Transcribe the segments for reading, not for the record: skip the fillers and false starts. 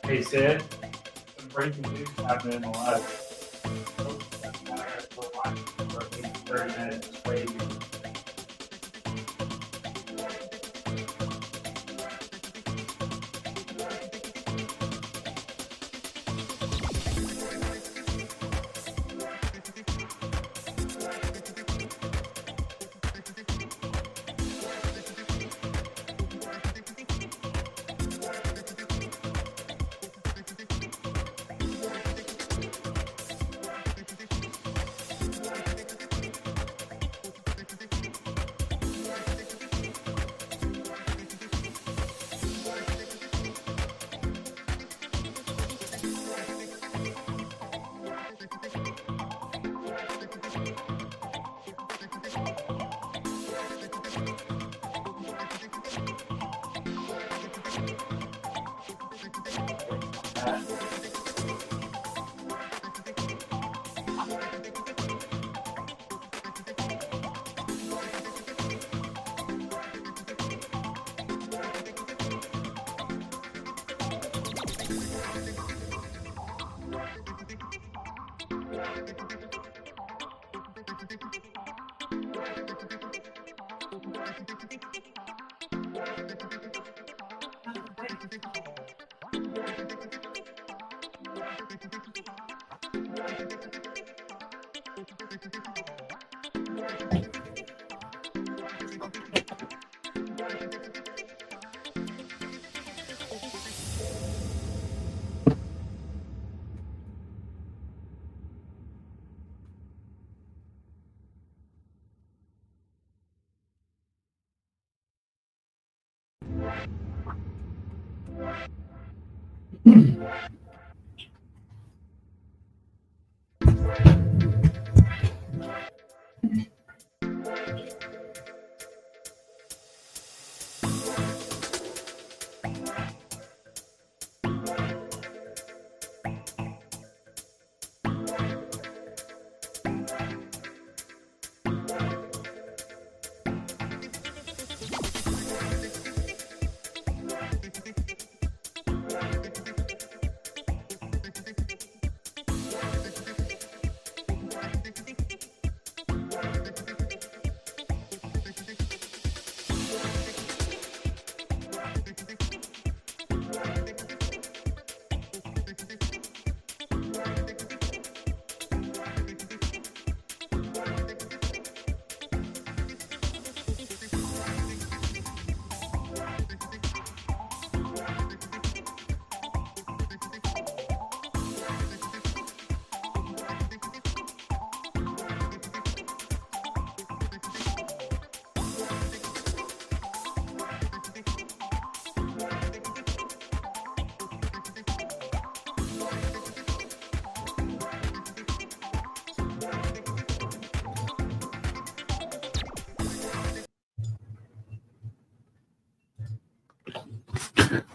Hey, Sid, some breaking news happened in the last 30 minutes. It's crazy.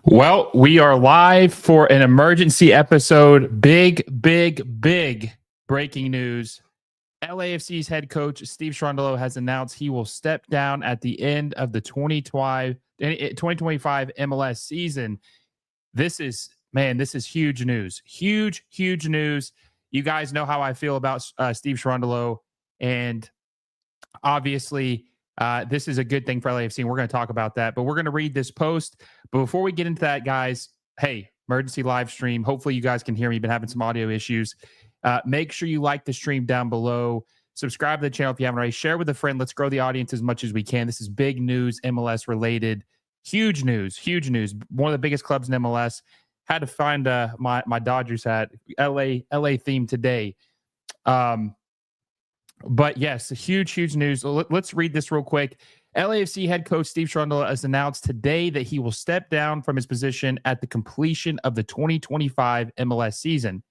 Well, we are live for an emergency episode. Big breaking news. LAFC's head coach, Steve Cherundolo, has announced he will step down at the end of the 2025 MLS season. This is huge news. Huge news. You guys know how I feel about Steve Cherundolo, and obviously, this is a good thing for LAFC, and we're going to talk about that. But we're going to read this post. But before we get into that, guys, hey, emergency live stream. Hopefully you guys can hear me. Been having some audio issues. Make sure you like the stream down below. Subscribe to the channel if you haven't already. Share with a friend. Let's grow the audience as much as we can. This is big news, MLS related. Huge news. One of the biggest clubs in MLS. Had to find my Dodgers hat. LA theme today. But yes, huge news. Let's read this real quick. LAFC head coach Steve Cherundolo has announced today that he will step down from his position at the completion of the 2025 MLS season.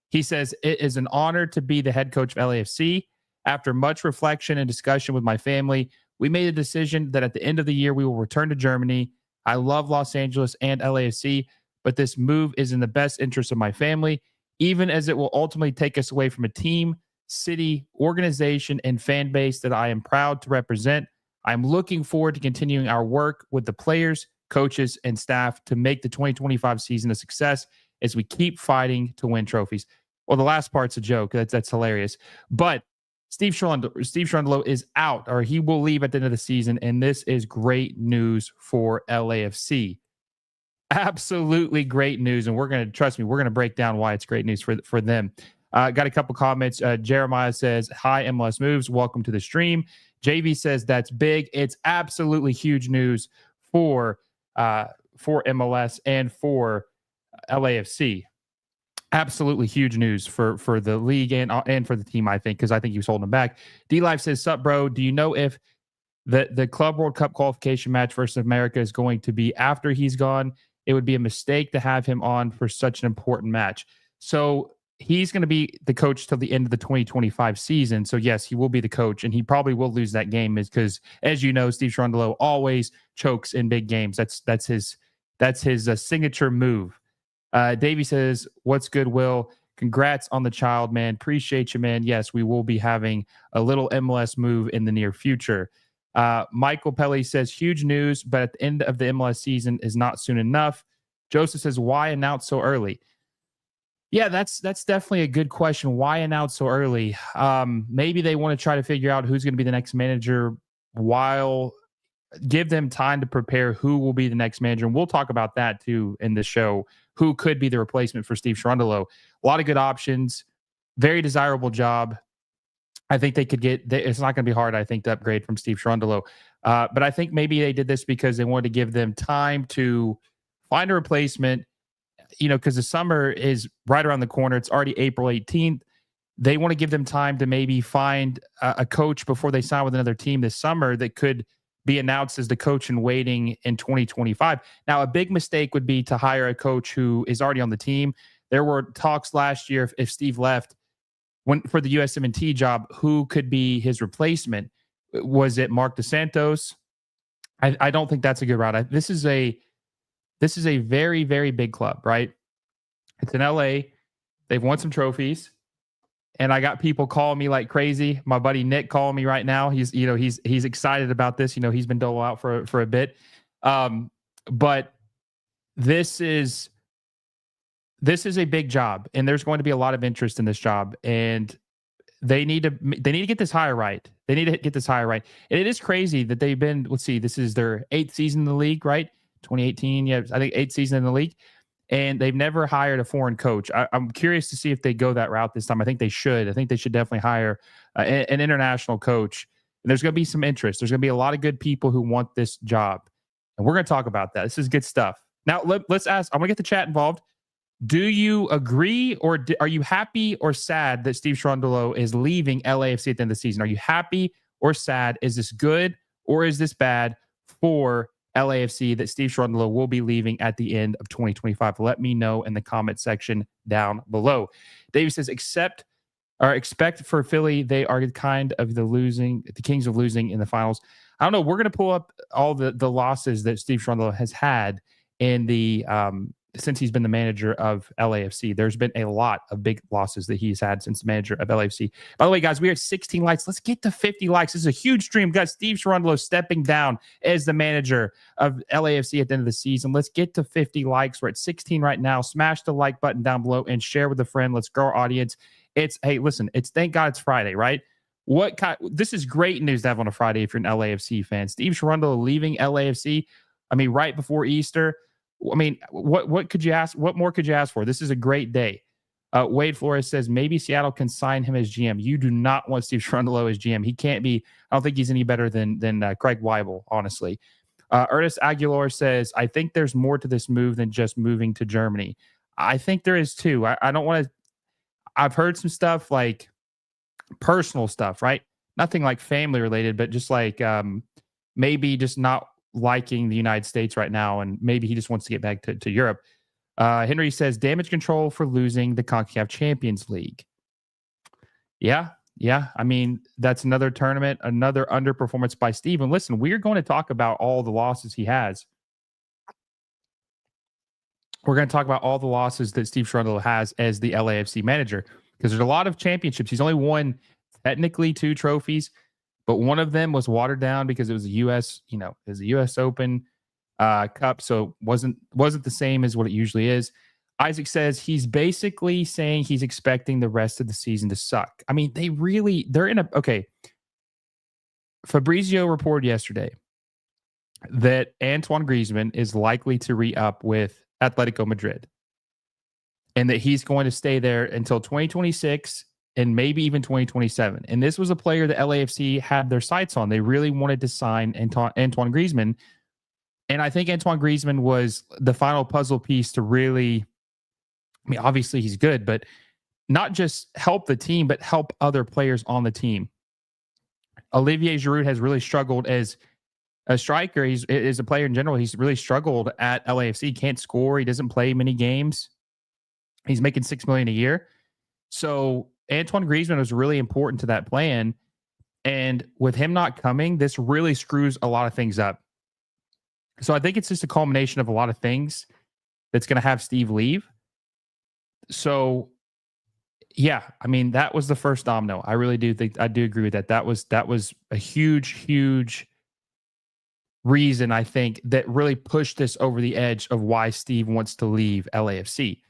He says, "It is an honor to be the head coach of LAFC. After much reflection and discussion with my family, we made a decision that at the end of the year, we will return to Germany. I love Los Angeles and LAFC, but this move is in the best interest of my family, even as it will ultimately take us away from a team, city, organization, and fan base that I am proud to represent. I'm looking forward to continuing our work with the players, coaches, and staff to make the 2025 season a success as we keep fighting to win trophies. Well, the last part's a joke. That's hilarious. But Steve Cherundolo is out, or he will leave at the end of the season, and this is great news for LAFC. Absolutely great news, and we're going to break down why it's great news for them. Got a couple comments. Jeremiah says, "Hi, MLS Moves. Welcome to the stream." JV says, "That's big. It's absolutely huge news for MLS and for LAFC. Absolutely huge news for the league and for the team, I think, because I think he was holding them back." D Live says, "Sup, bro? Do you know if the Club World Cup qualification match versus America is going to be after he's gone? It would be a mistake to have him on for such an important match." So he's going to be the coach till the end of the 2025 season. So yes, he will be the coach, and he probably will lose that game because, as you know, Steve Cherundolo always chokes in big games. That's his signature move. Davey says, "What's good, Will? Congrats on the child, man. Appreciate you, man. Yes, we will be having a little MLS move in the near future." Michael Pelly says, "Huge news, but at the end of the MLS season is not soon enough." Joseph says, "Why announce so early?" Yeah, that's definitely a good question. Why announce so early? Maybe they want to try to figure out who's going to be the next manager while give them time to prepare who will be the next manager. And we'll talk about that too in the show. Who could be the replacement for Steve Cherundolo? A lot of good options. Very desirable job. I think they could it's not going to be hard, I think, to upgrade from Steve Cherundolo. But I think maybe they did this because they wanted to give them time to find a replacement, because the summer is right around the corner. It's already April 18th. They want to give them time to maybe find a coach before they sign with another team this summer that could be announced as the coach in waiting in 2025. Now, a big mistake would be to hire a coach who is already on the team. There were talks last year if Steve left for the USMNT job, who could be his replacement? Was it Mark DeSantos? I don't think that's a good route. This is a very, very big club, right? It's in LA. They've won some trophies. And I got people calling me like crazy. My buddy Nick calling me right now. He's excited about this. He's been dolo out for a bit. But this is a big job, and there's going to be a lot of interest in this job. And they need to get this hire right. They need to get this hire right. And it is crazy that they've been, this is their 8th season in the league, right? 2018. Yeah, I think 8th season in the league. And they've never hired a foreign coach. I'm curious to see if they go that route this time. I think they should. I think they should definitely hire an international coach. And there's going to be some interest. There's going to be a lot of good people who want this job. And we're going to talk about that. This is good stuff. Now, let's ask. I'm going to get the chat involved. Do you agree, or are you happy or sad that Steve Cherundolo is leaving LAFC at the end of the season? Are you happy or sad? Is this good or is this bad for LAFC that Steve Cherundolo will be leaving at the end of 2025? Let me know in the comment section down below. David says, expect for Philly, they are kind of the kings of losing in the finals. I don't know. We're going to pull up all the losses that Steve Cherundolo has had in the since he's been the manager of LAFC. There's been a lot of big losses that he's had since the manager of LAFC. By the way, guys, we are at 16 likes. Let's get to 50 likes. This is a huge stream. We've got Steve Cherundolo stepping down as the manager of LAFC at the end of the season. Let's get to 50 likes. We're at 16 right now. Smash the like button down below and share with a friend. Let's grow our audience. Hey, listen, thank God it's Friday, right? This is great news to have on a Friday if you're an LAFC fan. Steve Cherundolo leaving LAFC, right before Easter. What could you ask? What more could you ask for? This is a great day. Wade Flores says maybe Seattle can sign him as GM. You do not want Steve Cherundolo as GM. He can't be. I don't think he's any better than Craig Weibel, honestly. Ernest Aguilar says I think there's more to this move than just moving to Germany. I think there is too. I don't want to. I've heard some stuff like personal stuff, right? Nothing like family related, but just like maybe just not liking the United States right now, and maybe he just wants to get back to Europe. Henry says damage control for losing the CONCACAF Champions League. Yeah. That's another tournament, another underperformance by Steve. And listen, we're going to talk about all the losses he has. We're going to talk about all the losses that Steve Cherundolo has as the LAFC manager, because there's a lot of championships. He's only won technically 2 trophies, but one of them was watered down because it was a U.S. Open Cup, so it wasn't the same as what it usually is. Isaac says he's basically saying he's expecting the rest of the season to suck. I mean, they're in a, okay. Fabrizio reported yesterday that Antoine Griezmann is likely to re-up with Atletico Madrid and that he's going to stay there until 2026 and maybe even 2027. And this was a player that LAFC had their sights on. They really wanted to sign Antoine Griezmann. And I think Antoine Griezmann was the final puzzle piece to really, I mean, obviously he's good, but not just help the team, but help other players on the team. Olivier Giroud has really struggled as a striker. He's as a player in general. He's really struggled at LAFC. Can't score. He doesn't play many games. He's making $6 million a year. So Antoine Griezmann was really important to that plan. And with him not coming, this really screws a lot of things up. So I think it's just a culmination of a lot of things that's going to have Steve leave. So yeah, I mean, that was the first domino. I really do think, I do agree with that. That was a huge reason, I think, that really pushed this over the edge of why Steve wants to leave LAFC.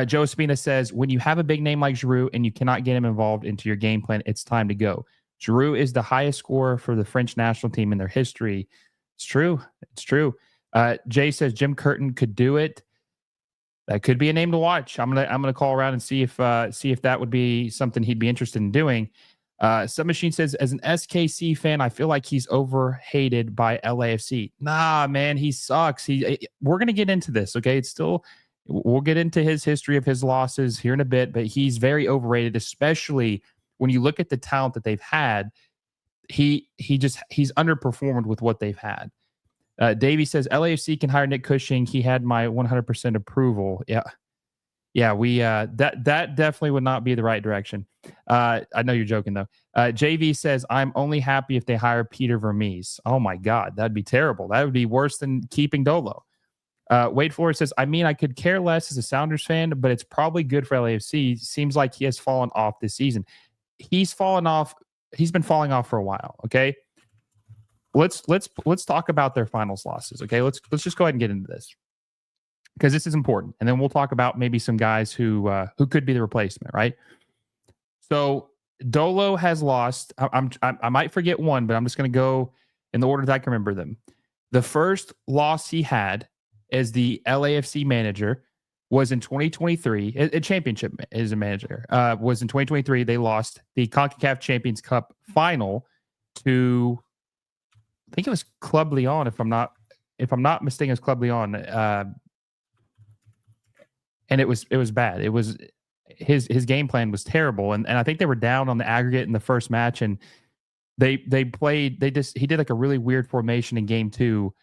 Joe Espina says, when you have a big name like Giroud and you cannot get him involved into your game plan, it's time to go. Giroud is the highest scorer for the French national team in their history. It's true. It's true. Jay says Jim Curtin could do it. That could be a name to watch. I'm gonna call around and see if that would be something he'd be interested in doing. Submachine says, as an SKC fan, I feel like he's overhated by LAFC. Nah, man, he sucks. We're gonna get into this, okay? We'll get into his history of his losses here in a bit, but he's very overrated, especially when you look at the talent that they've had. He's underperformed with what they've had. Davey says LAFC can hire Nick Cushing. He had my 100% approval. Yeah. We that definitely would not be the right direction. I know you're joking though. JV says I'm only happy if they hire Peter Vermees. Oh my God, that'd be terrible. That would be worse than keeping Dolo. Wade Flores says, I mean, I could care less as a Sounders fan, but it's probably good for LAFC. Seems like he has fallen off this season. He's fallen off. He's been falling off for a while. Okay. Let's talk about their finals losses. Okay. Let's just go ahead and get into this because this is important. And then we'll talk about maybe some guys who could be the replacement. Right. So Dolo has lost. I might forget one, but I'm just going to go in the order that I can remember them. The first loss he had as the LAFC manager was in 2023. A championship as a manager was in 2023. They lost the CONCACAF Champions Cup final to, I think it was Club Leon. If I'm not mistaken, it was Club Leon. And it was bad. It was his game plan was terrible. And I think they were down on the aggregate in the first match. And he did like a really weird formation in game 2.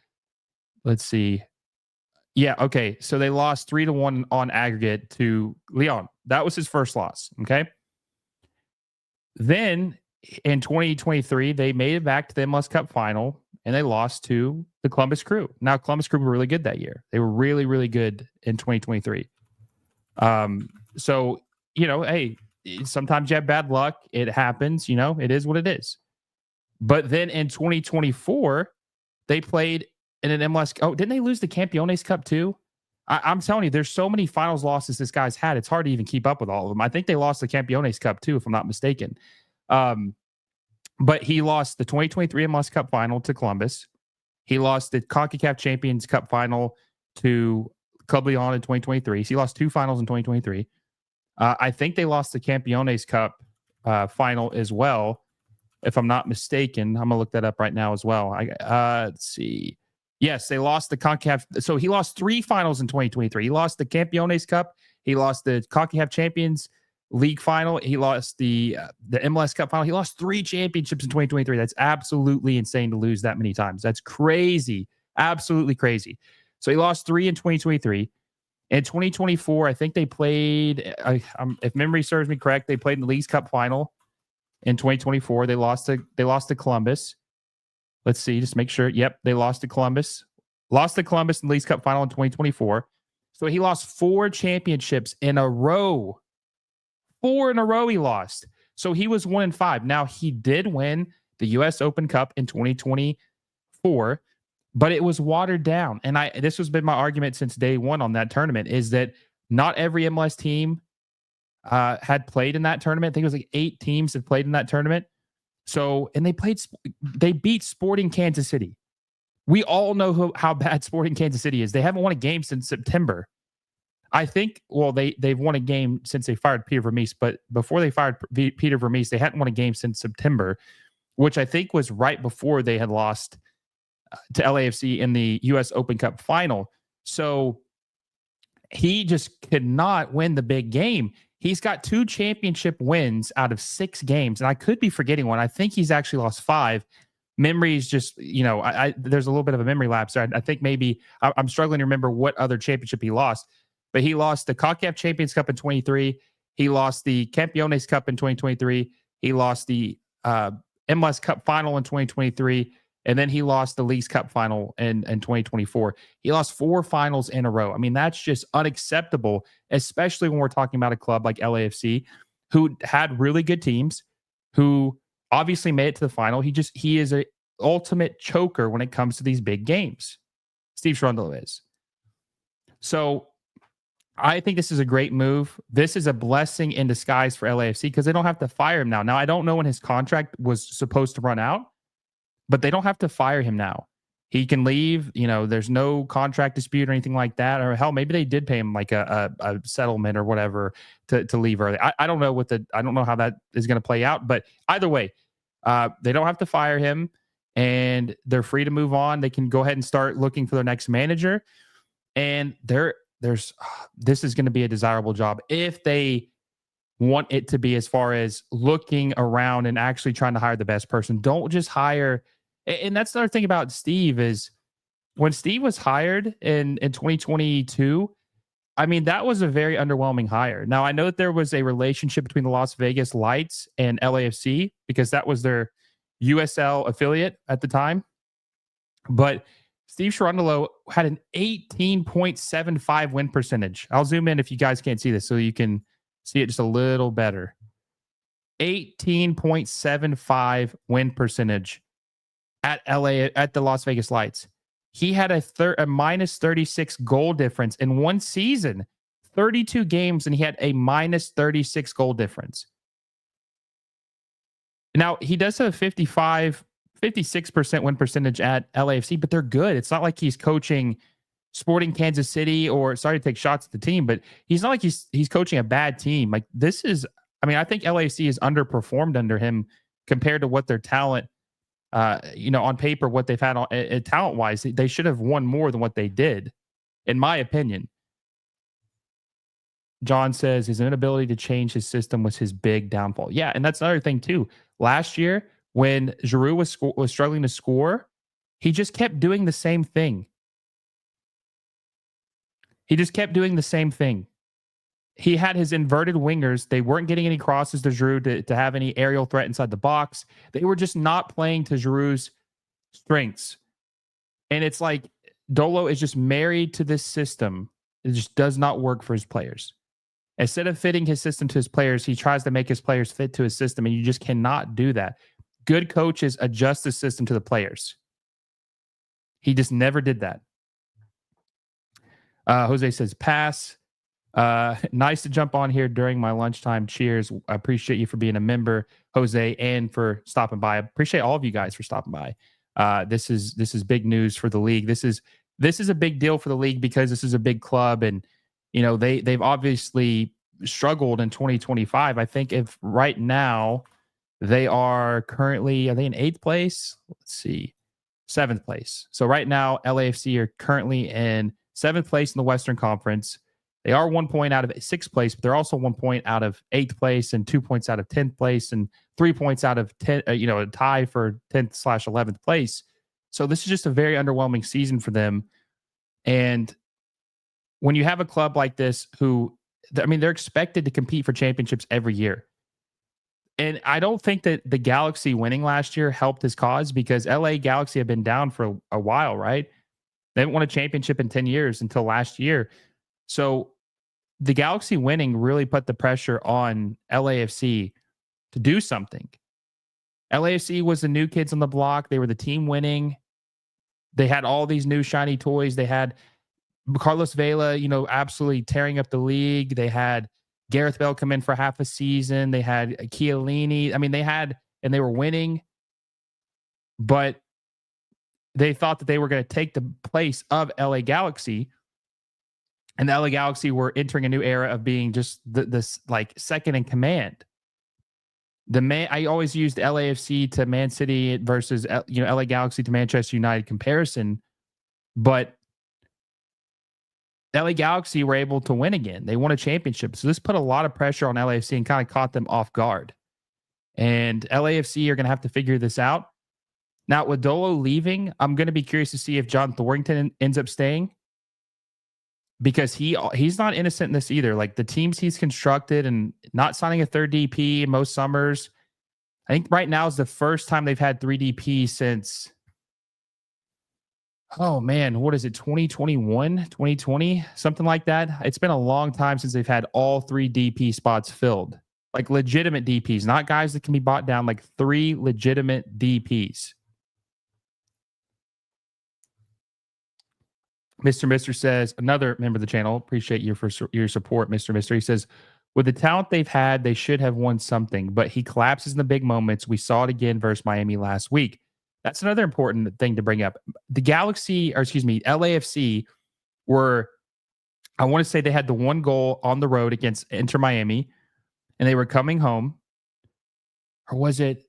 Let's see. Yeah. Okay. So they lost 3-1 on aggregate to Leon. That was his first loss. Okay. Then in 2023, they made it back to the MLS Cup final and they lost to the Columbus Crew. Now, Columbus Crew were really good that year. They were really, really good in 2023. So, hey, sometimes you have bad luck. It happens, it is what it is. But then in 2024, they played in an MLS. Oh, didn't they lose the Campeones Cup too? I'm telling you, there's so many finals losses this guy's had. It's hard to even keep up with all of them. I think they lost the Campeones Cup too, if I'm not mistaken. But he lost the 2023 MLS Cup final to Columbus. He lost the CONCACAF Champions Cup final to Club Leon in 2023. So he lost 2 finals in 2023. I think they lost the Campeones Cup final as well, if I'm not mistaken. I'm going to look that up right now as well. Let's see. Yes, they lost the CONCACAF. So he lost 3 finals in 2023. He lost the Campeones Cup. He lost the CONCACAF Champions League final. He lost the MLS Cup final. He lost 3 championships in 2023. That's absolutely insane to lose that many times. That's crazy. Absolutely crazy. So he lost 3 in 2023. In 2024, I think they played, if memory serves me correct, they played in the Leagues Cup final in 2024. They lost to Columbus. Let's see, just make sure. Yep, they lost to Columbus. Lost to Columbus in the Leagues Cup final in 2024. So he lost 4 championships in a row. 4 in a row he lost. So he was 1-5. Now, he did win the U.S. Open Cup in 2024, but it was watered down. And this has been my argument since day one on that tournament, is that not every MLS team had played in that tournament. I think it was like 8 teams had played in that tournament. So, and they beat Sporting Kansas City. We all know how bad Sporting Kansas City is. They haven't won a game since September. I think, well, they've won a game since they fired Peter Vermees, but before they fired Peter Vermees, they hadn't won a game since September, which I think was right before they had lost to LAFC in the U.S. Open Cup final. So he just could not win the big game. He's got 2 championship wins out of 6 games, and I could be forgetting one. I think he's actually lost 5. Memories just, there's a little bit of a memory lapse there. I think maybe I'm struggling to remember what other championship he lost, but he lost the CONCACAF Champions Cup in 23. He lost the Campeones Cup in 2023. He lost the MLS Cup final in 2023. And then he lost the Leagues Cup final in 2024. He lost 4 finals in a row. I mean, that's just unacceptable, especially when we're talking about a club like LAFC, who had really good teams, who obviously made it to the final. He is an ultimate choker when it comes to these big games. Steve Cherundolo is. So I think this is a great move. This is a blessing in disguise for LAFC because they don't have to fire him now. Now, I don't know when his contract was supposed to run out, but they don't have to fire him now. He can leave. There's no contract dispute or anything like that. Or hell, maybe they did pay him like a settlement or whatever to leave early. I don't know I don't know how that is going to play out. But either way, they don't have to fire him, and they're free to move on. They can go ahead and start looking for their next manager. And this is going to be a desirable job if they want it to be, as far as looking around and actually trying to hire the best person. Don't just hire. And that's another thing about Steve is when Steve was hired in 2022, I mean, that was a very underwhelming hire. Now, I know that there was a relationship between the Las Vegas Lights and LAFC because that was their USL affiliate at the time. But Steve Cherundolo had an 18.75 win percentage. I'll zoom in if you guys can't see this so you can see it just a little better. 18.75 win percentage at the Las Vegas Lights. He had a minus 36 goal difference in one season, 32 games, and he had a minus 36 goal difference. Now, he does have a 56% win percentage at LAFC, but they're good. It's not like he's coaching Sporting Kansas City, or sorry to take shots at the team, but he's not like he's coaching a bad team. Like this is, I think LAFC is underperformed under him compared to what their talent, on paper, what they've had talent wise. They should have won more than what they did, in my opinion. John says his inability to change his system was his big downfall. Yeah, and that's another thing too. Last year, when Giroud was struggling to score, he just kept doing the same thing. He had his inverted wingers. They weren't getting any crosses to Giroud to have any aerial threat inside the box. They were just not playing to Giroud's strengths. And it's like Dolo is just married to this system. It just does not work for his players. Instead of fitting his system to his players, he tries to make his players fit to his system, and you just cannot do that. Good coaches adjust the system to the players. He just never did that. Jose says, pass. Nice to jump on here during my lunchtime. Cheers. I appreciate you for being a member, Jose, and for stopping by. I appreciate all of you guys for stopping by. This is big news for the league. This is a big deal for the league because this is a big club, and they've obviously struggled in 2025. I think if right now they are currently, are they in 8th place? Let's see, 7th place. So right now LAFC are currently in 7th place in the Western Conference. They are 1 point out of 6th place, but they're also 1 point out of 8th place and 2 points out of 10th place and 3 points out of 10, a tie for 10th/11th place. So this is just a very underwhelming season for them. And when you have a club like this who, they're expected to compete for championships every year. And I don't think that the Galaxy winning last year helped his cause because LA Galaxy have been down for a while, right? They haven't won a championship in 10 years until last year. So the Galaxy winning really put the pressure on LAFC to do something. LAFC was the new kids on the block. They were the team winning. They had all these new shiny toys. They had Carlos Vela, absolutely tearing up the league. They had Gareth Bale come in for half a season. They had Chiellini. I mean, and they were winning, but they thought that they were going to take the place of LA Galaxy. And the LA Galaxy were entering a new era of being just this like second in command. I always used LAFC to Man City versus LA Galaxy to Manchester United comparison, but LA Galaxy were able to win again. They won a championship. So this put a lot of pressure on LAFC and kind of caught them off guard. And LAFC are going to have to figure this out. Now, with Dolo leaving, I'm going to be curious to see if John Thornton ends up staying, because he's not innocent in this either. Like the teams he's constructed and not signing a third DP in most summers. I think right now is the first time they've had 3 DPs since, oh man, what is it? 2021, 2020, something like that. It's been a long time since they've had all 3 DP spots filled, like legitimate DPs, not guys that can be bought down, like 3 legitimate DPs. Mr. Mister says, another member of the channel, appreciate you for your support, Mr. Mister. He says, with the talent they've had, they should have won something, but he collapses in the big moments. We saw it again versus Miami last week. That's another important thing to bring up. The LAFC were, I want to say they had the 1 goal on the road against Inter Miami, and they were coming home. Or was it,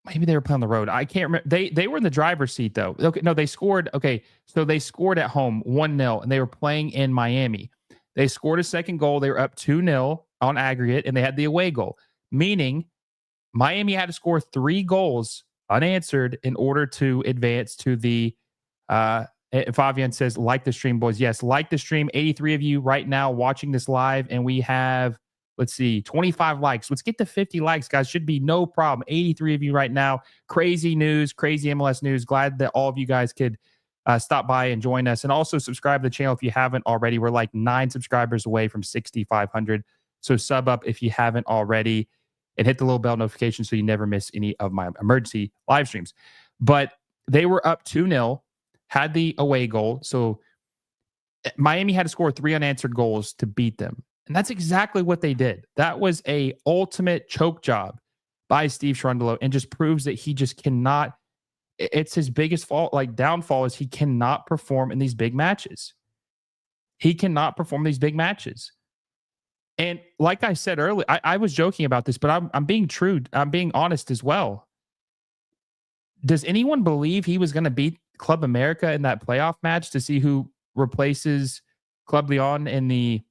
maybe they were playing on the road. I can't remember. They were in the driver's seat, though. Okay, no, they scored. Okay, so they scored at home 1-0, and they were playing in Miami. They scored a second goal. They were up 2-0 on aggregate, and they had the away goal, meaning Miami had to score 3 goals unanswered in order to advance to the Fabian says, like the stream, boys. Yes, like the stream. 83 of you right now watching this live, and we have, let's see, 25 likes. Let's get to 50 likes, guys. Should be no problem. 83 of you right now. Crazy news, crazy MLS news. Glad that all of you guys could stop by and join us. And also subscribe to the channel if you haven't already. We're like 9 subscribers away from 6,500. So sub up if you haven't already, and hit the little bell notification so you never miss any of my emergency live streams. But they were up 2-0, had the away goal. So Miami had to score 3 unanswered goals to beat them. And that's exactly what they did. That was a ultimate choke job by Steve Cherundolo, and just proves that he just cannot, it's his biggest fault, like downfall, is he cannot perform in these big matches. He cannot perform these big matches. And like I said earlier, I was joking about this, but I'm being true. I'm being honest as well. Does anyone believe he was going to beat Club America in that playoff match to see who replaces Club Leon in the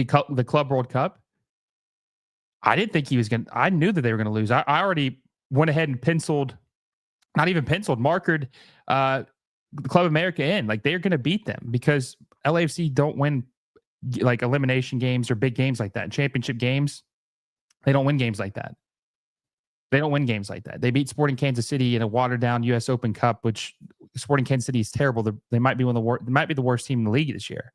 Club World Cup? I didn't think he was going to. I knew that they were going to lose. I already went ahead and markered Club America in. Like, they're going to beat them because LAFC don't win like elimination games or big games like that. Championship games, they don't win games like that. They beat Sporting Kansas City in a watered down U.S. Open Cup, which Sporting Kansas City is terrible. They might be one of the worst. They might be the worst team in the league this year.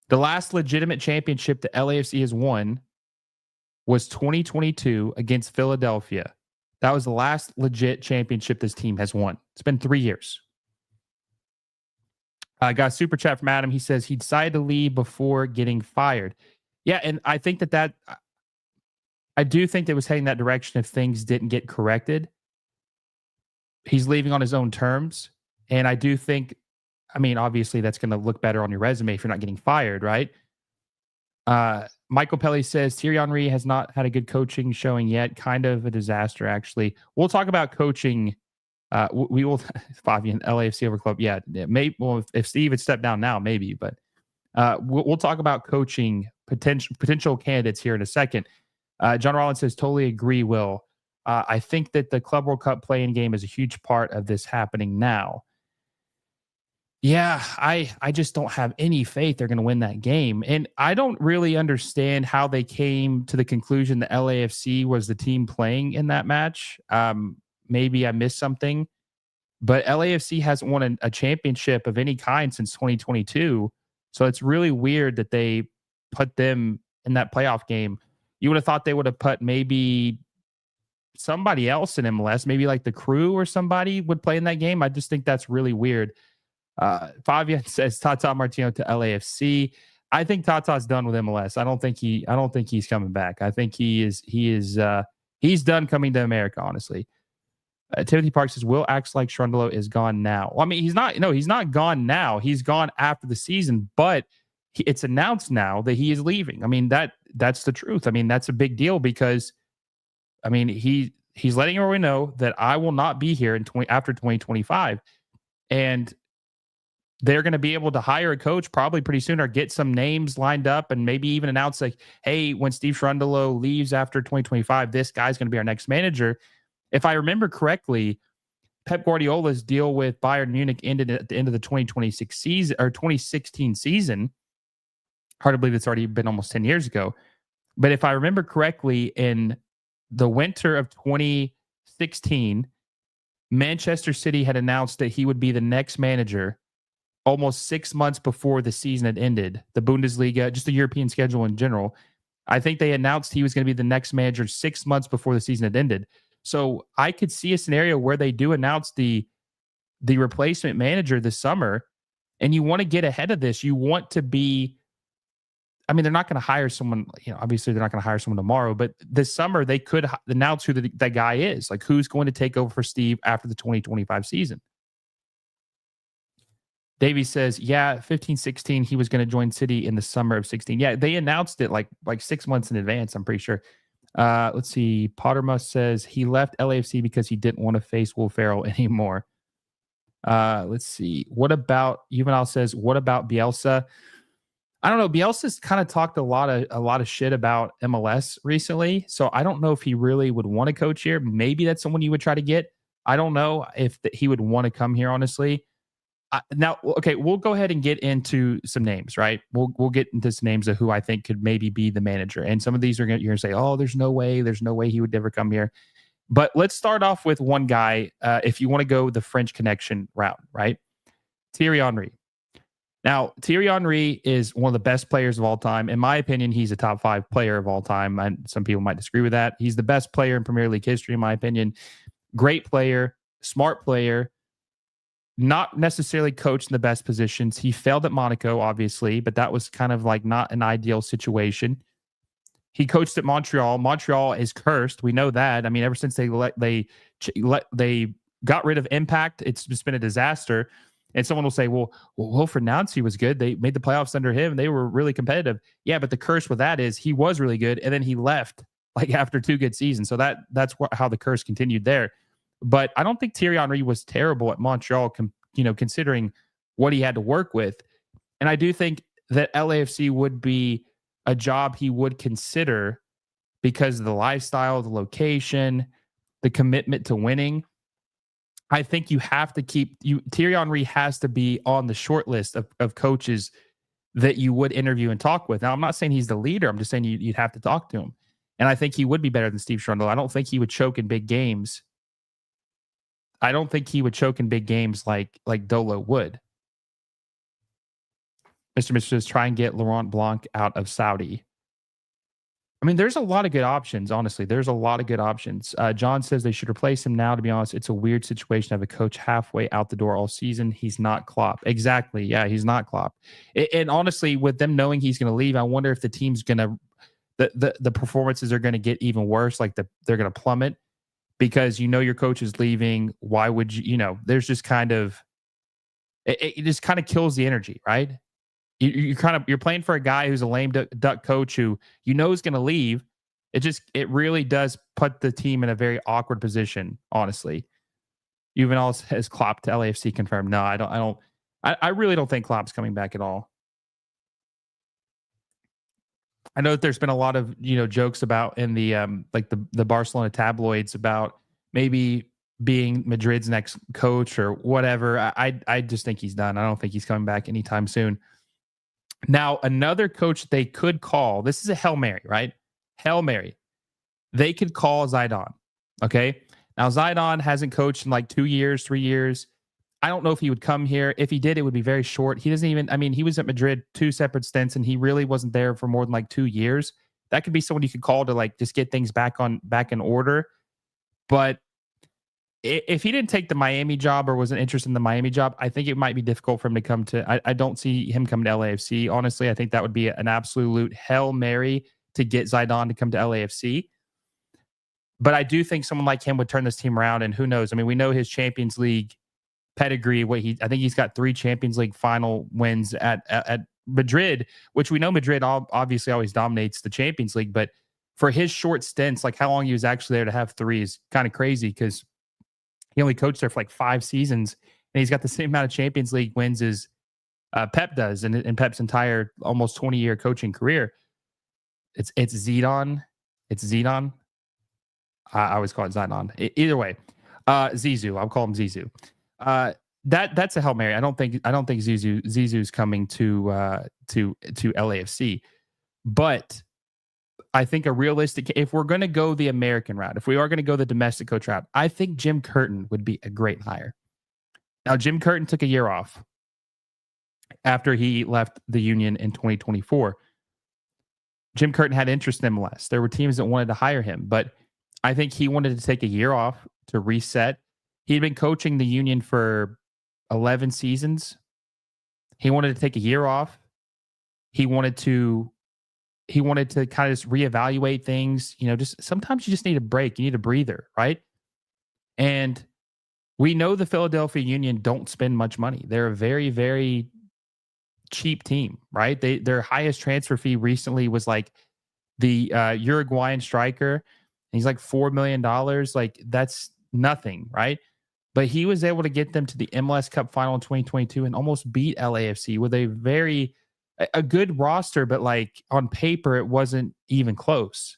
The last legitimate championship that LAFC has won was 2022 against Philadelphia. That was the last legit championship this team has won. It's been 3 years. I got a super chat from Adam. He says he decided to leave before getting fired. Yeah, and I think I do think that was heading that direction if things didn't get corrected. He's leaving on his own terms. And I do think, I mean, obviously that's going to look better on your resume if you're not getting fired, right? Michael Pelly says Thierry Henry has not had a good coaching showing yet. Kind of a disaster, actually. We'll talk about coaching. We will, Fabian, LAFC over club. Yeah, maybe. Well, if Steve had stepped down now, maybe. But we'll talk about coaching potential candidates here in a second. John Rollins says, totally agree, Will. I think that the Club World Cup playing game is a huge part of this happening now. Yeah, I just don't have any faith they're going to win that game. And I don't really understand how they came to the conclusion that LAFC was the team playing in that match. Maybe I missed something. But LAFC hasn't won a championship of any kind since 2022. So it's really weird that they put them in that playoff game. You would have thought they would have put maybe somebody else in MLS, maybe like the Crew or somebody would play in that game. I just think that's really weird. Fabian says Tata Martino to LAFC. I think Tata's done with MLS. I don't think he's coming back. I think he's done coming to America, honestly. Timothy Park says, Will acts like Cherundolo is gone now. Well, I mean, he's not gone now. He's gone after the season, but it's announced now that he is leaving. I mean, that's the truth. I mean, that's a big deal because, I mean, he's letting everyone know that I will not be here after 2025. And they're going to be able to hire a coach probably pretty soon or get some names lined up and maybe even announce like, hey, when Steve Cherundolo leaves after 2025, this guy's going to be our next manager. If I remember correctly, Pep Guardiola's deal with Bayern Munich ended at the end of the 2026 season or 2016 season. Hard to believe it's already been almost 10 years ago. But if I remember correctly, in the winter of 2016, Manchester City had announced that he would be the next manager almost 6 months before the season had ended. The Bundesliga, just the European schedule in general. I think they announced he was going to be the next manager 6 months before the season had ended. So I could see a scenario where they do announce the replacement manager this summer, and you want to get ahead of this. You want to be, I mean, they're not going to hire someone, obviously they're not going to hire someone tomorrow, but this summer they could announce who that guy is, like who's going to take over for Steve after the 2025 season. Davey says, yeah, 15-16, he was going to join City in the summer of 16. Yeah, they announced it like 6 months in advance, I'm pretty sure. Let's see. Pottermus says he left LAFC because he didn't want to face Will Ferrell anymore. Let's see. What about Juvenal says, what about Bielsa? I don't know. Bielsa's kind of talked a lot of shit about MLS recently. So I don't know if he really would want to coach here. Maybe that's someone you would try to get. I don't know if he would want to come here, honestly. Now, okay, we'll go ahead and get into some names, right? We'll get into some names of who I think could maybe be the manager. And some of these you're gonna say, oh, there's no way he would ever come here. But let's start off with one guy. If you want to go the French connection route, right? Thierry Henry. Now, Thierry Henry is one of the best players of all time. In my opinion, he's a top 5 player of all time. And some people might disagree with that. He's the best player in Premier League history, in my opinion. Great player, smart player. Not necessarily coached in the best positions. He failed at Monaco, obviously, but that was kind of like not an ideal situation. He coached at Montreal. Montreal is cursed. We know that. I mean, ever since they got rid of Impact, it's just been a disaster. And someone will say, well, Wilfried Nancy was good. They made the playoffs under him. They were really competitive. Yeah, but the curse with that is he was really good, and then he left like after 2 good seasons. So that's how the curse continued there. But I don't think Thierry Henry was terrible at Montreal, considering what he had to work with. And I do think that LAFC would be a job he would consider because of the lifestyle, the location, the commitment to winning. I think you have to Thierry Henry has to be on the short list of coaches that you would interview and talk with. Now, I'm not saying he's the leader. I'm just saying you'd have to talk to him. And I think he would be better than Steve Cherundolo. I don't think he would choke in big games. I don't think he would choke in big games like Dolo would. Mr. says, try and get Laurent Blanc out of Saudi. I mean, there's a lot of good options, honestly. There's a lot of good options. John says they should replace him now. To be honest, it's a weird situation to have a coach halfway out the door all season. He's not Klopp. Exactly. Yeah, he's not Klopp. And honestly, with them knowing he's going to leave, I wonder if the team's going to, the performances are going to get even worse. Like they're going to plummet. Because your coach is leaving. Why would there's just kind of it just kind of kills the energy, right? You're playing for a guy who's a lame duck coach who is going to leave. It really does put the team in a very awkward position, honestly. Juvenal has Klopp to LAFC confirmed. No, I really don't think Klopp's coming back at all. I know that there's been a lot of jokes about in the the Barcelona tabloids about maybe being Madrid's next coach or whatever. I just think he's done. I don't think he's coming back anytime soon. Now, another coach they could call. This is a Hail Mary, right? Hail Mary. They could call Zidane. Okay. Now Zidane hasn't coached in like 2 years, 3 years. I don't know if he would come here. If he did, it would be very short. He doesn't even, he was at Madrid 2 separate stints and he really wasn't there for more than like 2 years. That could be someone you could call to like just get things back in order. But if he didn't take the Miami job or wasn't interested in the Miami job, I think it might be difficult for him to come to. I don't see him coming to LAFC. Honestly, I think that would be an absolute Hail Mary to get Zidane to come to LAFC. But I do think someone like him would turn this team around. And who knows? I mean, we know his Champions League pedigree. I think he's got 3 Champions League final wins at Madrid, which we know Madrid obviously always dominates the Champions League. But for his short stints, like how long he was actually there to have 3 is kind of crazy because he only coached there for like 5 seasons, and he's got the same amount of Champions League wins as Pep does in Pep's entire almost 20-year coaching career. It's Zidane. It's Zidane. I always call it Zidane. Either way, Zizou. I'll call him Zizou. That's a Hail Mary. I don't think Zizou's coming to LAFC, but I think a realistic, if we're going to go the American route, if we are going to go the domestic coach route, I think Jim Curtin would be a great hire. Now, Jim Curtin took a year off after he left the Union in 2024. Jim Curtin had interest in MLS. There were teams that wanted to hire him, but I think he wanted to take a year off to reset. He'd been coaching the Union for 11 seasons. He wanted to take a year off. He wanted to kind of just reevaluate things. You know, just sometimes you just need a break. You need a breather, right? And we know the Philadelphia Union don't spend much money. They're a very, very cheap team, right? Their highest transfer fee recently was like the Uruguayan striker. And he's like $4 million. Like that's nothing, right? But he was able to get them to the MLS Cup final in 2022 and almost beat LAFC with a good roster, but like on paper, it wasn't even close.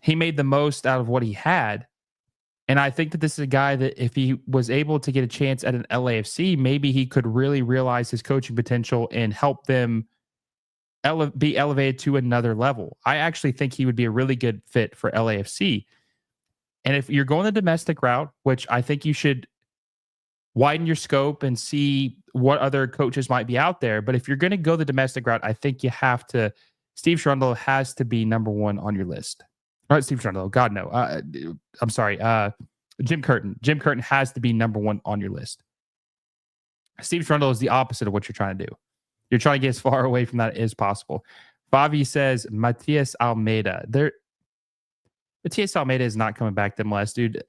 He made the most out of what he had. And I think that this is a guy that if he was able to get a chance at an LAFC, maybe he could really realize his coaching potential and help them be elevated to another level. I actually think he would be a really good fit for LAFC. And if you're going the domestic route, which I think you should widen your scope and see what other coaches might be out there. But if you're going to go the domestic route, I think you have to, Steve Cherundolo has to be number 1 on your list. All right, Steve Cherundolo, God, no. I'm sorry. Jim Curtin. Jim Curtin has to be number 1 on your list. Steve Cherundolo is the opposite of what you're trying to do. You're trying to get as far away from that as possible. Favi says, Matias Almeida. Matias Almeida is not coming back to MLS, dude.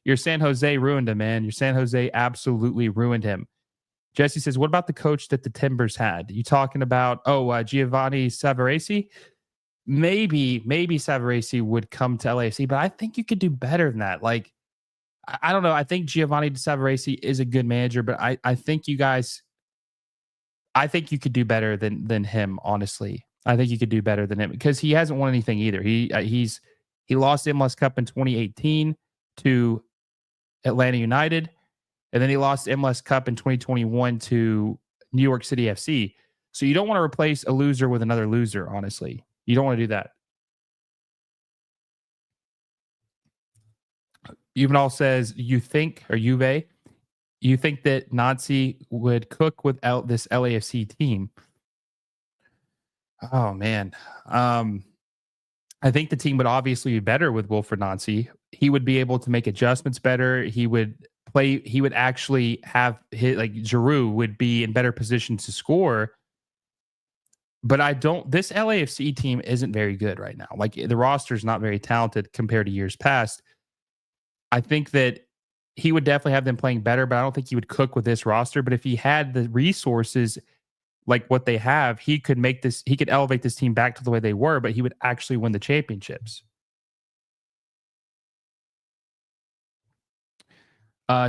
Your San Jose ruined him, man. Your San Jose absolutely ruined him. Jesse says, what about the coach that the Timbers had? You talking about, Giovanni Savarese? Maybe Savarese would come to LAFC, but I think you could do better than that. Like, I don't know. I think Giovanni Savarese is a good manager, but I think you could do better than him, honestly. I think you could do better than him because he hasn't won anything either. He lost the MLS Cup in 2018 to Atlanta United, and then he lost the MLS Cup in 2021 to New York City FC. So you don't want to replace a loser with another loser, honestly. You don't want to do that. Juvenal says, you think that Nazi would cook with this LAFC team? Oh, man. I think the team would obviously be better with Wilfried Nancy. He would be able to make adjustments better. He would actually have Giroud would be in better position to score. But this LAFC team isn't very good right now. Like the roster is not very talented compared to years past. I think that he would definitely have them playing better, but I don't think he would cook with this roster. But if he had the resources like what they have, he could elevate this team back to the way they were, but he would actually win the championships.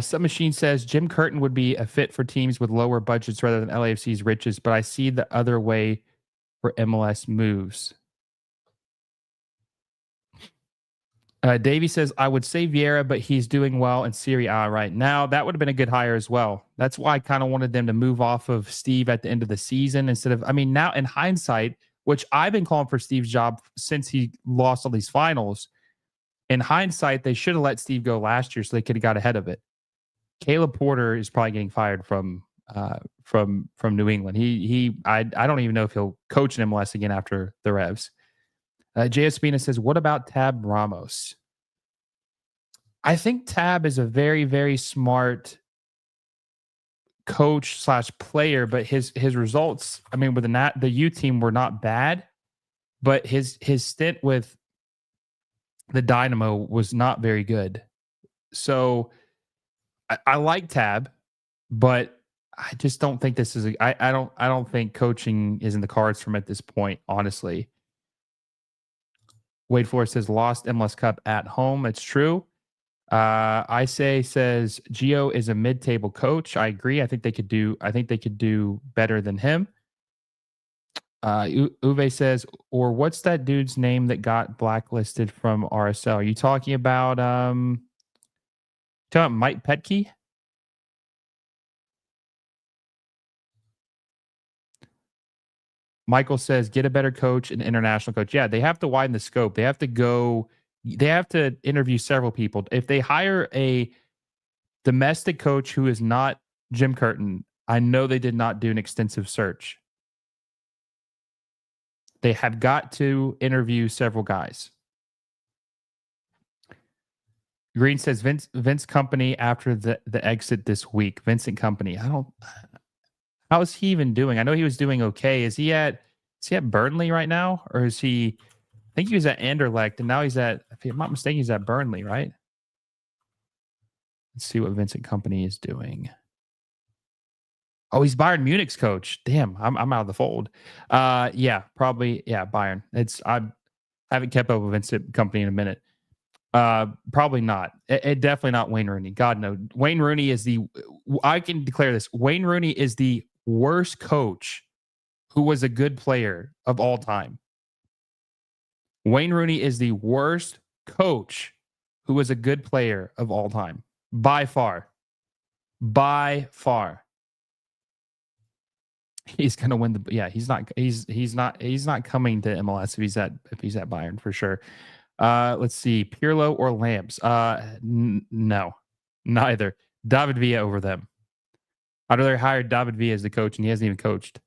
Submachine says Jim Curtin would be a fit for teams with lower budgets rather than LAFC's riches, but I see the other way for MLS moves. Davey says, I would say Vieira, but he's doing well in Serie A right now. That would have been a good hire as well. That's why I kind of wanted them to move off of Steve at the end of the season instead of, now in hindsight, which I've been calling for Steve's job since he lost all these finals. In hindsight, they should have let Steve go last year so they could have got ahead of it. Caleb Porter is probably getting fired from New England. I don't even know if he'll coach in MLS again after the Revs. J. Espina says, what about Tab Ramos? I think Tab is a very, very smart coach slash player, but his results, I mean, with the U team were not bad, but his stint with the Dynamo was not very good. So I like Tab, but I just don't think this is I don't think coaching is in the cards from at this point, honestly. Wade Forrest says lost MLS Cup at home. It's true. I says Gio is a mid-table coach. I agree. I think they could do better than him. Uwe says, or what's that dude's name that got blacklisted from RSL? Are you talking about Mike Petke? Michael says, get a better coach, an international coach. Yeah, they have to widen the scope. They have to interview several people. If they hire a domestic coach who is not Jim Curtin, I know they did not do an extensive search. They have got to interview several guys. Green says Vince Company after the exit this week. Vincent Company. How is he even doing? I know he was doing okay. Is he at Burnley right now? Or is he, I think he was at Anderlecht and now he's at, if I'm not mistaken, he's at Burnley, right? Let's see what Vincent Company is doing. Oh, he's Bayern Munich's coach. Damn, I'm out of the fold. Yeah, probably. Yeah, Bayern. I haven't kept up with Vincent Company in a minute. Probably not. It definitely not Wayne Rooney. God no. Wayne Rooney is I can declare this. Wayne Rooney is the worst coach who was a good player of all time. Wayne Rooney is the worst coach who was a good player of all time. By far. By far. He's gonna win he's not coming to MLS if he's at Bayern for sure. Let's see, Pirlo or Lamps. No, neither. David Villa over them. I'd rather hire David Villa as the coach, and he hasn't even coached.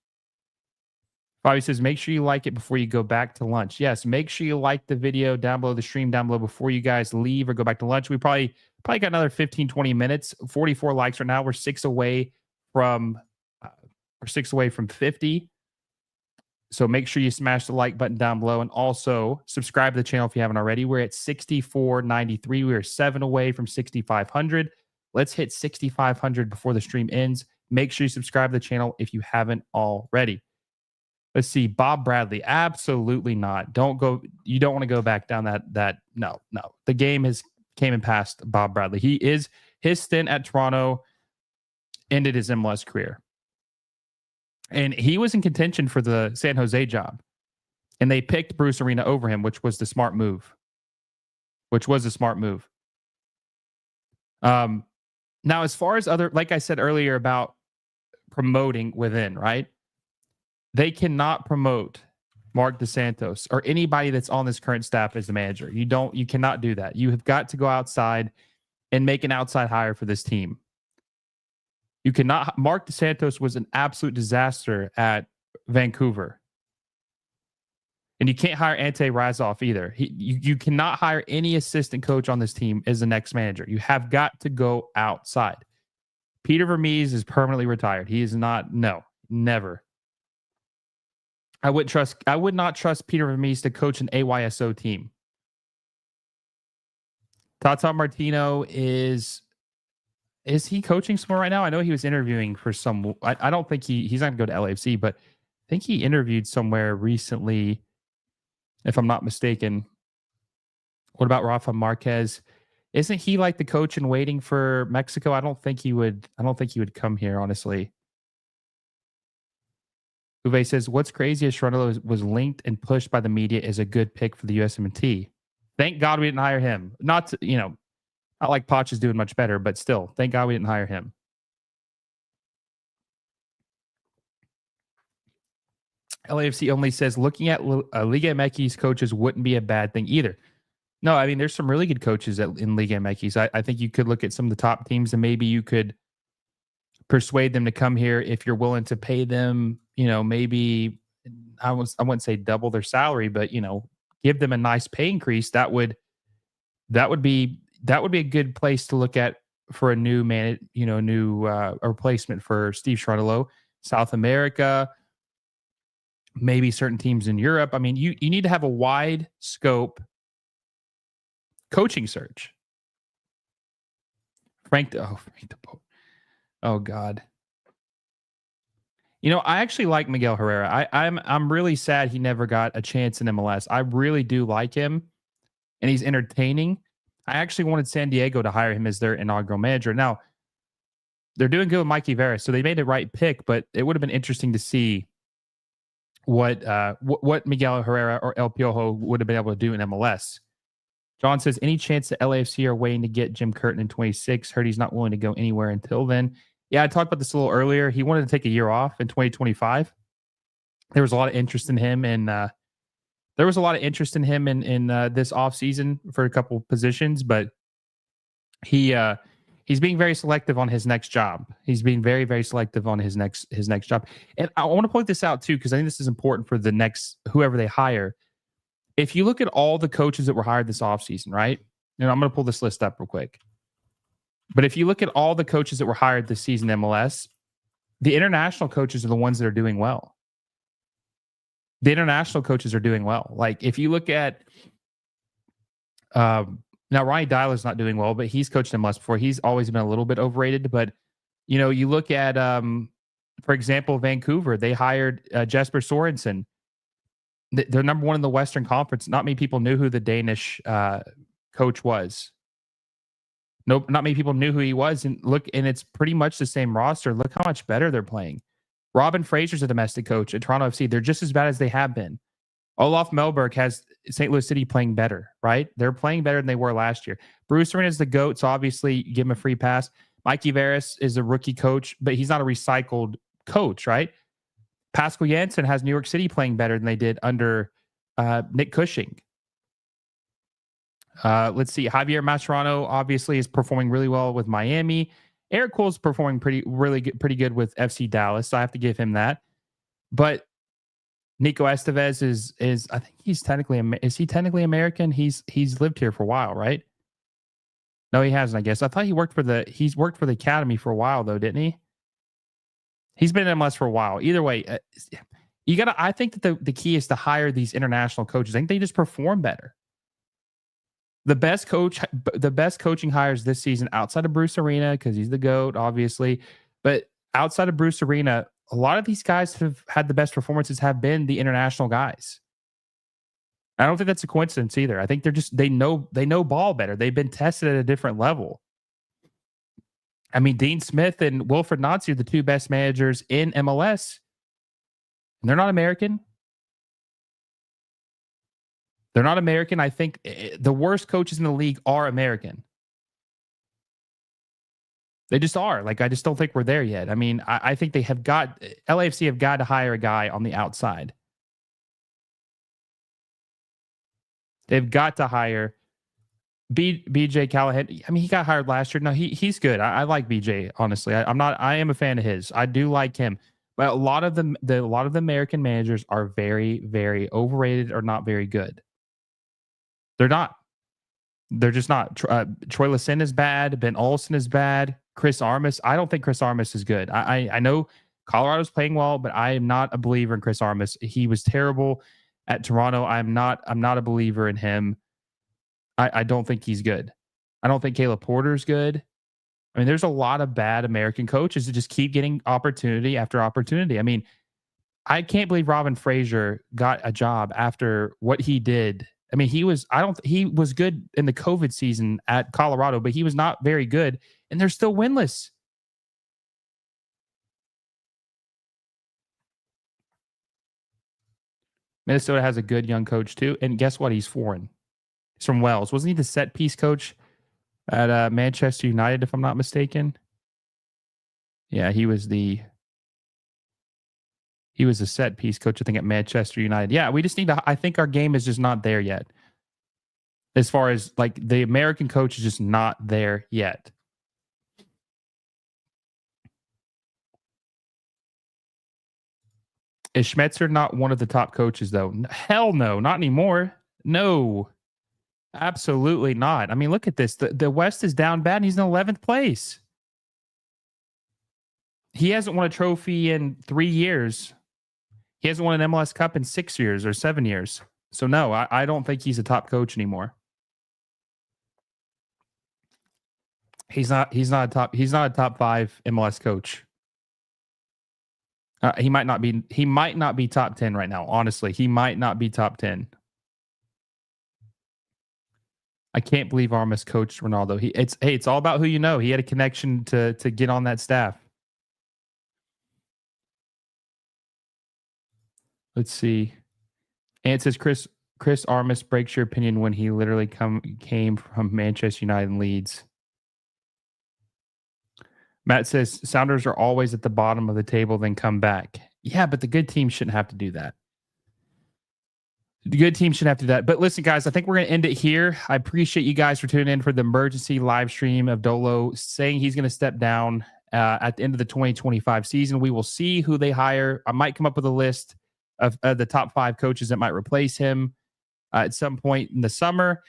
Bobby says, make sure you like it before you go back to lunch. Yes, make sure you like the video down below, the stream down below before you guys leave or go back to lunch. We probably got another 15, 20 minutes. 44 likes right now. We're 6 away from 50. So make sure you smash the like button down below and also subscribe to the channel if you haven't already. We're at 6493. We are 7 away from 6,500. Let's hit 6,500 before the stream ends. Make sure you subscribe to the channel if you haven't already. Let's see. Bob Bradley. Absolutely not. You don't want to go back down that. No. The game came and passed Bob Bradley. His stint at Toronto ended his MLS career. And he was in contention for the San Jose job. And they picked Bruce Arena over him, which was the smart move. Now, as far as like I said earlier about promoting within, right? They cannot promote Mark DeSantos or anybody that's on this current staff as the manager. You cannot do that. You have got to go outside and make an outside hire for this team. You cannot. Mark DeSantos was an absolute disaster at Vancouver. And you can't hire Ante Razov either. You cannot hire any assistant coach on this team as the next manager. You have got to go outside. Peter Vermees is permanently retired. He is not. No, never. I would not trust Peter Vermees to coach an AYSO team. Tata Martino is he coaching somewhere right now? I know he was interviewing for some. I don't think he's not going to go to LAFC, but I think he interviewed somewhere recently, if I'm not mistaken. What about Rafa Marquez? Isn't he like the coach in waiting for Mexico? I don't think he would come here, honestly. Uwe says, what's crazy is Cherundolo was linked and pushed by the media as a good pick for the USMNT. Thank God we didn't hire him. Not like Poch is doing much better, but still, thank God we didn't hire him. LAFC only says, looking at Liga MX coaches wouldn't be a bad thing either. No, I mean, there's some really good coaches in Liga MX. I think you could look at some of the top teams and maybe you could persuade them to come here if you're willing to pay them, maybe, I wouldn't say double their salary, but, give them a nice pay increase. That would be that would be a good place to look at for a new a replacement for Steve Cherundolo. South America, maybe certain teams in Europe. I mean, you need to have a wide scope coaching search. Frank the Pope. Oh God. I actually like Miguel Herrera. I'm really sad he never got a chance in MLS. I really do like him, and he's entertaining. I actually wanted San Diego to hire him as their inaugural manager. Now, they're doing good with Mikey Veras, so they made the right pick, but it would have been interesting to see what Miguel Herrera or El Piojo would have been able to do in MLS. John says, any chance the LAFC are waiting to get Jim Curtin in 26? Heard he's not willing to go anywhere until then. Yeah, I talked about this a little earlier. He wanted to take a year off in 2025. There was a lot of interest in him, and this offseason for a couple positions, but he's being very selective on his next job. He's being very, very selective on his next job. And I want to point this out too, because I think this is important for the next whoever they hire. If you look at all the coaches that were hired this offseason, right? And I'm going to pull this list up real quick. But if you look at all the coaches that were hired this season in MLS, the international coaches are the ones that are doing well. The international coaches are doing well. Like if you look at now Ronnie Dyler's not doing well, but he's coached MLS before. He's always been a little bit overrated. But you look at for example, Vancouver, they hired Jesper Sorensen. They're number one in the Western Conference. Not many people knew who the Danish coach was. Nope, not many people knew who he was. And it's pretty much the same roster. Look how much better they're playing. Robin Fraser's a domestic coach at Toronto FC. They're just as bad as they have been. Olaf Melberg has St. Louis City playing better, right? They're playing better than they were last year. Bruce Arena is the GOAT, so obviously you give him a free pass. Mikey Veras is a rookie coach, but he's not a recycled coach, right? Pascal Janssen has New York City playing better than they did under Nick Cushing. Let's see. Javier Mascherano obviously is performing really well with Miami. Eric Cole's performing pretty good with FC Dallas, so I have to give him that. But Nico Estevez is I think he's technically American? He's lived here for a while, right? No, he hasn't. I guess I thought he's worked for the academy for a while though, didn't he? He's been in MLS for a while. Either way, I think that the key is to hire these international coaches. I think they just perform better. The best coaching hires this season outside of Bruce Arena, because he's the GOAT, obviously. But outside of Bruce Arena, a lot of these guys have had the best performances have been the international guys. I don't think that's a coincidence either. I think they know ball better. They've been tested at a different level. I mean, Dean Smith and Wilfred Nancy are the two best managers in MLS. And they're not American. They're not American. I think the worst coaches in the league are American. They just are. Like, I just don't think we're there yet. I mean, I think LAFC have got to hire a guy on the outside. They've got to hire BJ Callahan. I mean, he got hired last year. No, he's good. I like BJ, honestly. I am a fan of his. I do like him. But a lot of the American managers are very, very overrated or not very good. They're not. They're just not. Troy Lessin is bad. Ben Olsen is bad. Chris Armas. I don't think Chris Armas is good. I know Colorado's playing well, but I am not a believer in Chris Armas. He was terrible at Toronto. I'm not a believer in him. I don't think he's good. I don't think Caleb Porter's good. I mean, there's a lot of bad American coaches that just keep getting opportunity after opportunity. I mean, I can't believe Robin Fraser got a job after what he did. I mean, he was good in the COVID season at Colorado, but he was not very good, and they're still winless. Minnesota has a good young coach too, and guess what? He's foreign. He's from Wales. Wasn't he the set piece coach at Manchester United, if I'm not mistaken? Yeah, he was a set piece coach, I think, at Manchester United. Yeah, we just need to. I think our game is just not there yet. As far as like the American coach is just not there yet. Is Schmetzer not one of the top coaches, though? Hell no, not anymore. No. Absolutely not. I mean, look at this. The West is down bad and he's in 11th place. He hasn't won a trophy in 3 years. He hasn't won an MLS Cup in 6 years or 7 years. So no, I don't think he's a top coach anymore. He's not a top 5 MLS coach. He might not be top 10 right now. Honestly, he might not be top 10. I can't believe Armas coached Ronaldo. It's all about who you know. He had a connection to get on that staff. Let's see. And it says Chris Armas breaks your opinion when he literally came from Manchester United and Leeds. Matt says Sounders are always at the bottom of the table, then come back. Yeah, but the good team shouldn't have to do that. The good team shouldn't have to do that. But listen, guys, I think we're going to end it here. I appreciate you guys for tuning in for the emergency live stream of Dolo saying he's going to step down at the end of the 2025 season. We will see who they hire. I might come up with a list of the top 5 coaches that might replace him at some point in the summer.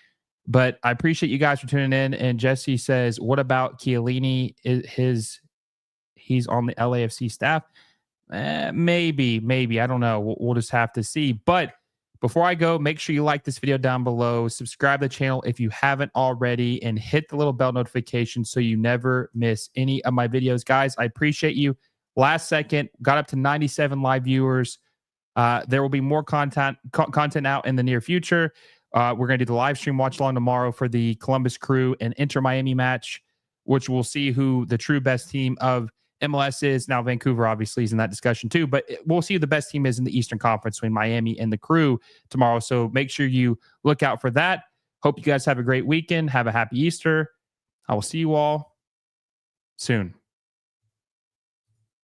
But I appreciate you guys for tuning in. And Jesse says, what about Chiellini? He's on the LAFC staff. Maybe. I don't know. We'll just have to see. But before I go, make sure you like this video down below. Subscribe to the channel if you haven't already. And hit the little bell notification so you never miss any of my videos. Guys, I appreciate you. Last second, got up to 97 live viewers. There will be more content out in the near future. We're going to do the live stream watch along tomorrow for the Columbus Crew and Inter Miami match, which we'll see who the true best team of MLS is. Now, Vancouver obviously is in that discussion too, but we'll see who the best team is in the Eastern Conference between Miami and the Crew tomorrow. So make sure you look out for that. Hope you guys have a great weekend. Have a happy Easter. I will see you all soon.